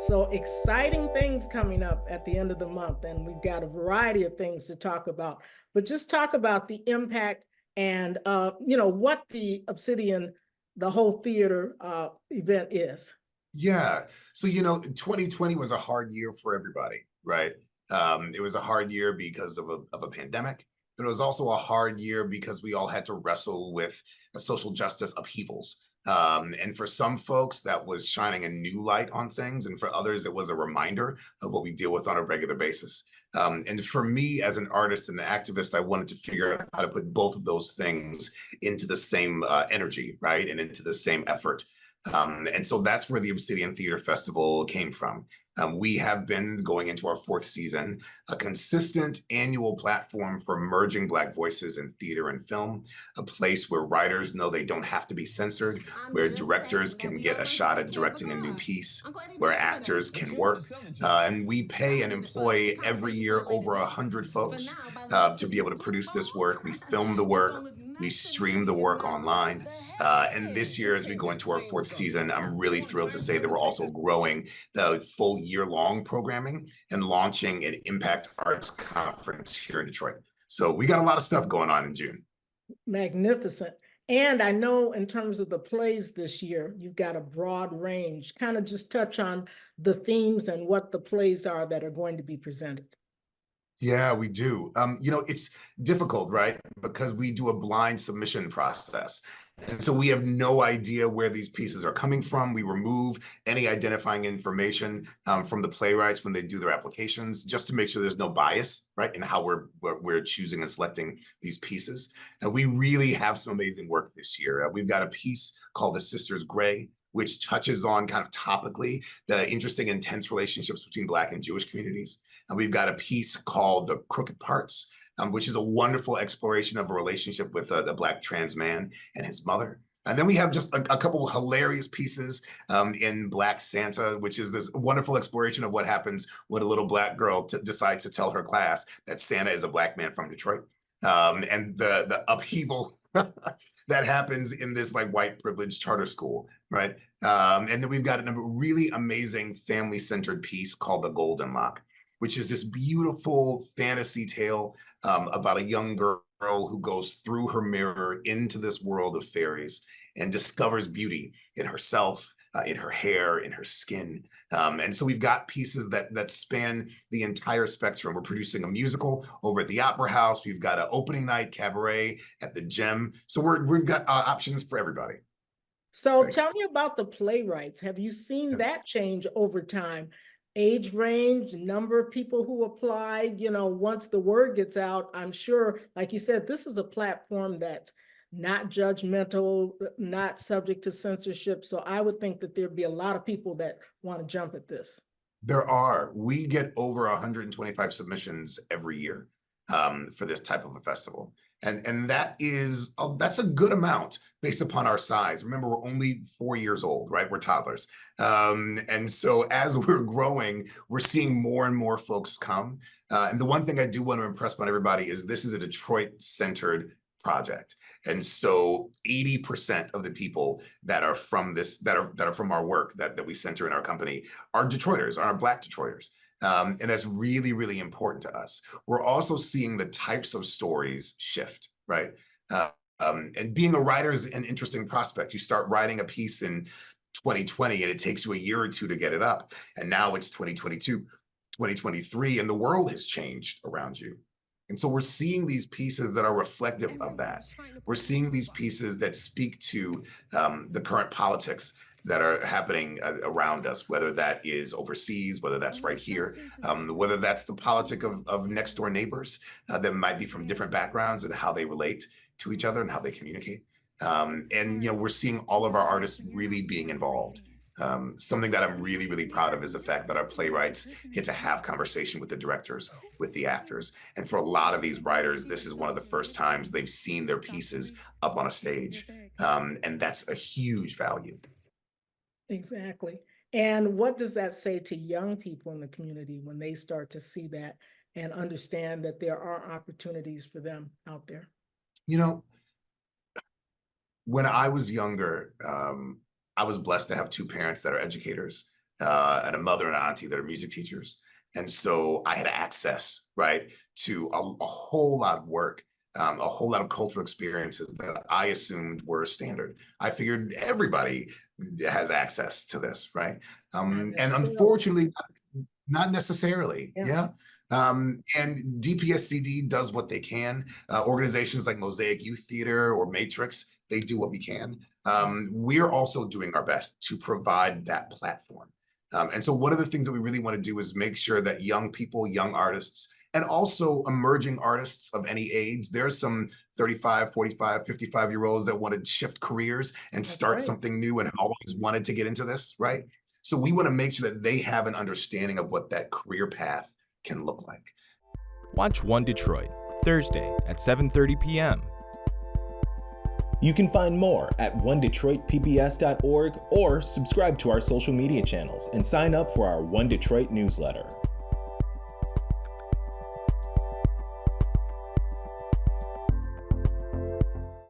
So exciting things coming up at the end of the month, and we've got a variety of things to talk about. But just talk about the impact and what the Obsidian, the whole theater event is. Yeah. So, 2020 was a hard year for everybody, right? It was a hard year because of a pandemic, but it was also a hard year because we all had to wrestle with social justice upheavals. And for some folks, that was shining a new light on things. And for others, it was a reminder of what we deal with on a regular basis. And for me, as an artist and an activist, I wanted to figure out how to put both of those things into the same energy, right? And into the same effort. And so that's where the Obsidian Theatre Festival came from. We have been going into our fourth season, a consistent annual platform for emerging Black voices in theater and film, a place where writers know they don't have to be censored, where directors can get a shot at directing a new piece, where actors can work. And we pay and employ every year over 100 folks to be able to produce this work. We film the work. We stream the work online. And this year, as we go into our fourth season, I'm really thrilled to say that we're also growing the full year-long programming and launching an Impact Arts Conference here in Detroit. So we got a lot of stuff going on in June. Magnificent. And I know in terms of the plays this year, you've got a broad range. Kind of just touch on the themes and what the plays are that are going to be presented. Yeah, we do. It's difficult, right? Because we do a blind submission process. And so we have no idea where these pieces are coming from. We remove any identifying information from the playwrights when they do their applications, just to make sure there's no bias, right, in how we're choosing and selecting these pieces. And we really have some amazing work this year. We've got a piece called The Sisters Gray, which touches on kind of topically the interesting and tense relationships between Black and Jewish communities. And we've got a piece called The Crooked Parts, which is a wonderful exploration of a relationship with the Black trans man and his mother. And then we have just a couple of hilarious pieces in Black Santa, which is this wonderful exploration of what happens when a little Black girl decides to tell her class that Santa is a Black man from Detroit. And the upheaval that happens in this like white privileged charter school, right? And then we've got a really amazing family-centered piece called The Golden Lock, which is this beautiful fantasy tale about a young girl who goes through her mirror into this world of fairies and discovers beauty in herself, in her hair, in her skin. And so we've got pieces that span the entire spectrum. We're producing a musical over at the Opera House. We've got an opening night cabaret at the Gem. So we've got options for everybody. So tell me about the playwrights. Have you seen that change over time? Age range, number of people who applied, once the word gets out, I'm sure, like you said, this is a platform that's not judgmental, not subject to censorship. So I would think that there'd be a lot of people that want to jump at this. There are. We get over 125 submissions every year for this type of a festival. And that's a good amount based upon our size. Remember, we're only 4 years old, right? We're toddlers. And so as we're growing, we're seeing more and more folks come. And the one thing I do want to impress on everybody is this is a Detroit-centered project. And so 80% of the people that are from this, that are from our work that we center in our company are Detroiters, are Black Detroiters. And that's really, really important to us. We're also seeing the types of stories shift, right? And being a writer is an interesting prospect. You start writing a piece in 2020 and it takes you a year or two to get it up. And now it's 2022, 2023, and the world has changed around you. And so we're seeing these pieces that are reflective of that. We're seeing these pieces that speak to the current politics that are happening around us, whether that is overseas, whether that's right here, whether that's the politic of next door neighbors that might be from different backgrounds and how they relate to each other and how they communicate. And we're seeing all of our artists really being involved. Something that I'm really, really proud of is the fact that our playwrights get to have conversation with the directors, with the actors. And for a lot of these writers, this is one of the first times they've seen their pieces up on a stage. And that's a huge value. Exactly. And what does that say to young people in the community when they start to see that and understand that there are opportunities for them out there? When I was younger, I was blessed to have two parents that are educators. and a mother and auntie that are music teachers. And so I had access, right, to a whole lot of work, a whole lot of cultural experiences that I assumed were standard. I figured everybody has access to this, right? Not And necessarily. unfortunately, not necessarily. Yeah. Yeah. And DPSCD does what they can. Organizations like Mosaic Youth Theater or Matrix, they do what we can. We're also doing our best to provide that platform. And so one of the things that we really want to do is make sure that young people, young artists, and also emerging artists of any age, there's some 35, 45, 55-year-olds that want to shift careers and That's start right. something new and have always wanted to get into this, right? So we want to make sure that they have an understanding of what that career path can look like. Watch One Detroit, Thursday at 7:30 p.m. You can find more at onedetroitpbs.org or subscribe to our social media channels and sign up for our One Detroit newsletter.